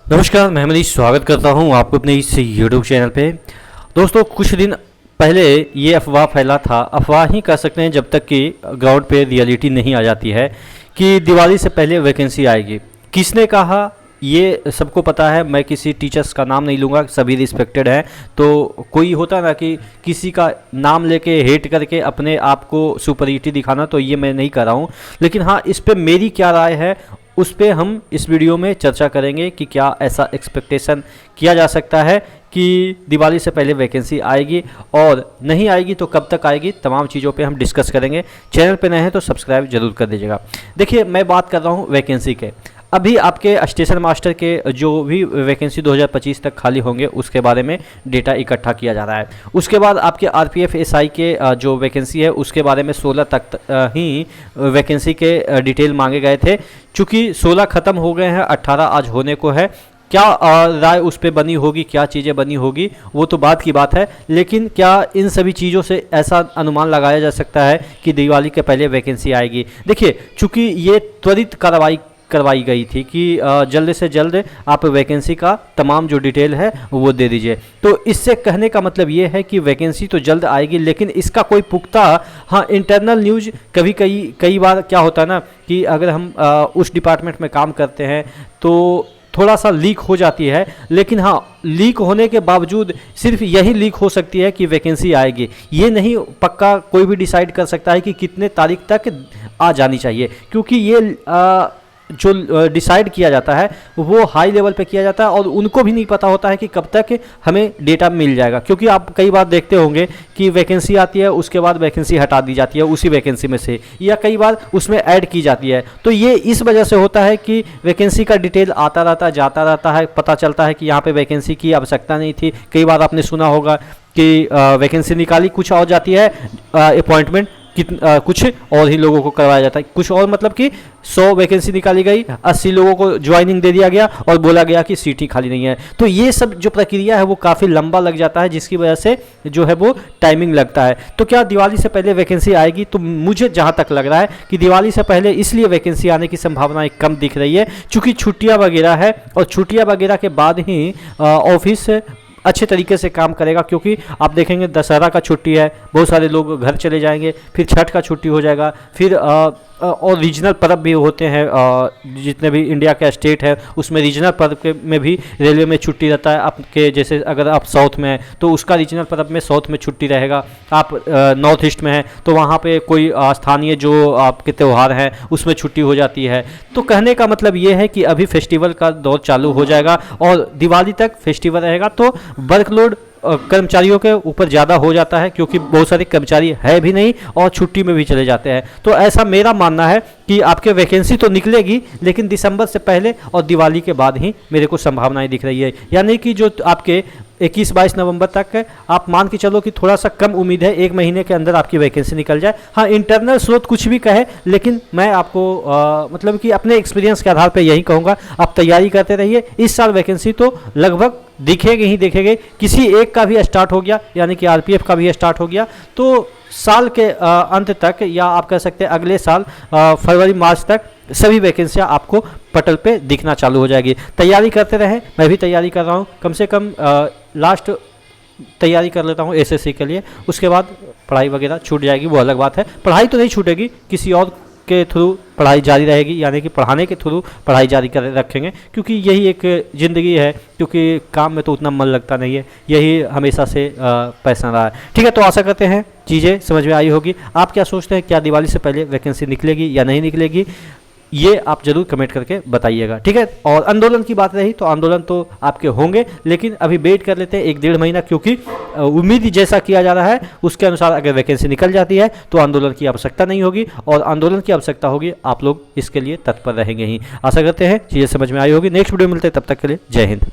नमस्कार, मैं मनीष स्वागत करता हूं आपको अपने इस यूट्यूब चैनल पे। दोस्तों, कुछ दिन पहले ये अफवाह फैला था, अफवाह ही कह सकते हैं जब तक कि ग्राउंड पे रियलिटी नहीं आ जाती है, कि दिवाली से पहले वैकेंसी आएगी। किसने कहा ये सबको पता है, मैं किसी टीचर्स का नाम नहीं लूँगा, सभी रिस्पेक्टेड हैं। तो कोई होता ना कि किसी का नाम लेके हेट करके अपने आप को सुपरियरिटी दिखाना, तो ये मैं नहीं कर रहा हूँ। लेकिन हाँ, इस पे मेरी क्या राय है उस पे हम इस वीडियो में चर्चा करेंगे कि क्या ऐसा एक्सपेक्टेशन किया जा सकता है कि दिवाली से पहले वैकेंसी आएगी, और नहीं आएगी तो कब तक आएगी, तमाम चीज़ों पे हम डिस्कस करेंगे। चैनल पे नए हैं तो सब्सक्राइब जरूर कर दीजिएगा। देखिए, मैं बात कर रहा हूँ वैकेंसी के। अभी आपके स्टेशन मास्टर के जो भी वैकेंसी 2025 तक खाली होंगे उसके बारे में डेटा इकट्ठा किया जा रहा है। उसके बाद आपके आरपीएफ एसआई के जो वैकेंसी है उसके बारे में 16 तक ही वैकेंसी के डिटेल मांगे गए थे। चूँकि 16 ख़त्म हो गए हैं, 18 आज होने को है। क्या राय उस पर बनी होगी, क्या चीज़ें बनी होगी, वो तो बात की बात है। लेकिन क्या इन सभी चीज़ों से ऐसा अनुमान लगाया जा सकता है कि दिवाली के पहले वैकेंसी आएगी? देखिए, चूँकि ये त्वरित कार्रवाई करवाई गई थी कि जल्द से जल्द आप वैकेंसी का तमाम जो डिटेल है वो दे दीजिए। तो इससे कहने का मतलब ये है कि वैकेंसी तो जल्द आएगी, लेकिन इसका कोई पुख्ता, हाँ, इंटरनल न्यूज़ कई बार क्या होता है ना कि अगर हम उस डिपार्टमेंट में काम करते हैं तो थोड़ा सा लीक हो जाती है। लेकिन हाँ, लीक होने के बावजूद सिर्फ यही लीक हो सकती है कि वैकेंसी आएगी। ये नहीं पक्का कोई भी डिसाइड कर सकता है कि कितने तारीख तक आ जानी चाहिए, क्योंकि ये जो डिसाइड किया जाता है वो हाई लेवल पे किया जाता है, और उनको भी नहीं पता होता है कि कब तक हमें डेटा मिल जाएगा। क्योंकि आप कई बार देखते होंगे कि वैकेंसी आती है, उसके बाद वैकेंसी हटा दी जाती है उसी वैकेंसी में से, या कई बार उसमें ऐड की जाती है। तो ये इस वजह से होता है कि वैकेंसी का डिटेल आता रहता है, जाता रहता है, पता चलता है कि यहाँ पर वैकेंसी की आवश्यकता नहीं थी। कई बार आपने सुना होगा कि वैकेंसी निकाली कुछ और जाती है, अपॉइंटमेंट कुछ और ही लोगों को करवाया जाता है। कुछ और मतलब कि 100 वैकेंसी निकाली गई, 80 लोगों को ज्वाइनिंग दे दिया गया और बोला गया कि सीट ही खाली नहीं है। तो ये सब जो प्रक्रिया है वो काफ़ी लंबा लग जाता है, जिसकी वजह से जो है वो टाइमिंग लगता है। तो क्या दिवाली से पहले वैकेंसी आएगी? तो मुझे जहाँ तक लग रहा है कि दिवाली से पहले इसलिए वैकेंसी आने की संभावनाएं कम दिख रही है चूँकि छुट्टियाँ वगैरह है, और छुट्टियाँ वगैरह के बाद ही ऑफिस अच्छे तरीके से काम करेगा। क्योंकि आप देखेंगे दशहरा का छुट्टी है, बहुत सारे लोग घर चले जाएंगे, फिर छठ का छुट्टी हो जाएगा, फिर और रीजनल पर्व भी होते हैं। जितने भी इंडिया का स्टेट है उसमें रीजनल पर्व के में भी रेलवे में छुट्टी रहता है। आपके जैसे अगर आप साउथ में हैं तो उसका रीजनल पर्व में साउथ में छुट्टी रहेगा। आप नॉर्थ ईस्ट में हैं तो वहाँ पे कोई स्थानीय जो आपके त्यौहार हैं उसमें छुट्टी हो जाती है। तो कहने का मतलब ये है कि अभी फेस्टिवल का दौर चालू हो जाएगा और दिवाली तक फेस्टिवल रहेगा, तो वर्कलोड कर्मचारियों के ऊपर ज़्यादा हो जाता है, क्योंकि बहुत सारे कर्मचारी है भी नहीं और छुट्टी में भी चले जाते हैं। तो ऐसा मेरा मानना है कि आपके वैकेंसी तो निकलेगी, लेकिन दिसंबर से पहले और दिवाली के बाद ही मेरे को संभावनाएं दिख रही है। यानी कि जो आपके 21-22 नवंबर तक आप मान के चलो कि थोड़ा सा कम उम्मीद है 1 महीने के अंदर आपकी वैकेंसी निकल जाए। हाँ, इंटरनल स्रोत कुछ भी कहे, लेकिन मैं आपको मतलब कि अपने एक्सपीरियंस के आधार पर यही कहूँगा, आप तैयारी करते रहिए। इस साल वैकेंसी तो लगभग दिखेगी ही दिखेगी। किसी एक का भी स्टार्ट हो गया, यानी कि आरपीएफ का भी स्टार्ट हो गया, तो साल के अंत तक, या आप कह सकते हैं अगले साल फरवरी मार्च तक सभी वैकेंसियां आपको पटल पे दिखना चालू हो जाएगी। तैयारी करते रहें, मैं भी तैयारी कर रहा हूँ। कम से कम लास्ट तैयारी कर लेता हूँ एसएससी के लिए, उसके बाद पढ़ाई वगैरह छूट जाएगी, वो अलग बात है। पढ़ाई तो नहीं छूटेगी, किसी और के थ्रू पढ़ाई जारी रहेगी, यानी कि पढ़ाने के थ्रू पढ़ाई जारी कर रखेंगे, क्योंकि यही एक ज़िंदगी है। क्योंकि काम में तो उतना मन लगता नहीं है, यही हमेशा से पैसा रहा है। ठीक है, तो आशा करते हैं चीज़ें समझ में आई होगी। आप क्या सोचते हैं, क्या दिवाली से पहले वैकेंसी निकलेगी या नहीं निकलेगी? ये आप जरूर कमेंट करके बताइएगा। ठीक है, और आंदोलन की बात रही तो आंदोलन तो आपके होंगे, लेकिन अभी वेट कर लेते हैं 1-1.5 महीना, क्योंकि उम्मीद जैसा किया जा रहा है उसके अनुसार अगर वैकेंसी निकल जाती है तो आंदोलन की आवश्यकता नहीं होगी, और आंदोलन की आवश्यकता होगी आप लोग इसके लिए तत्पर रहेंगे ही। आशा करते हैं चीज़ें समझ में आई होगी। नेक्स्ट वीडियो मिलते हैं, तब तक के लिए जय हिंद।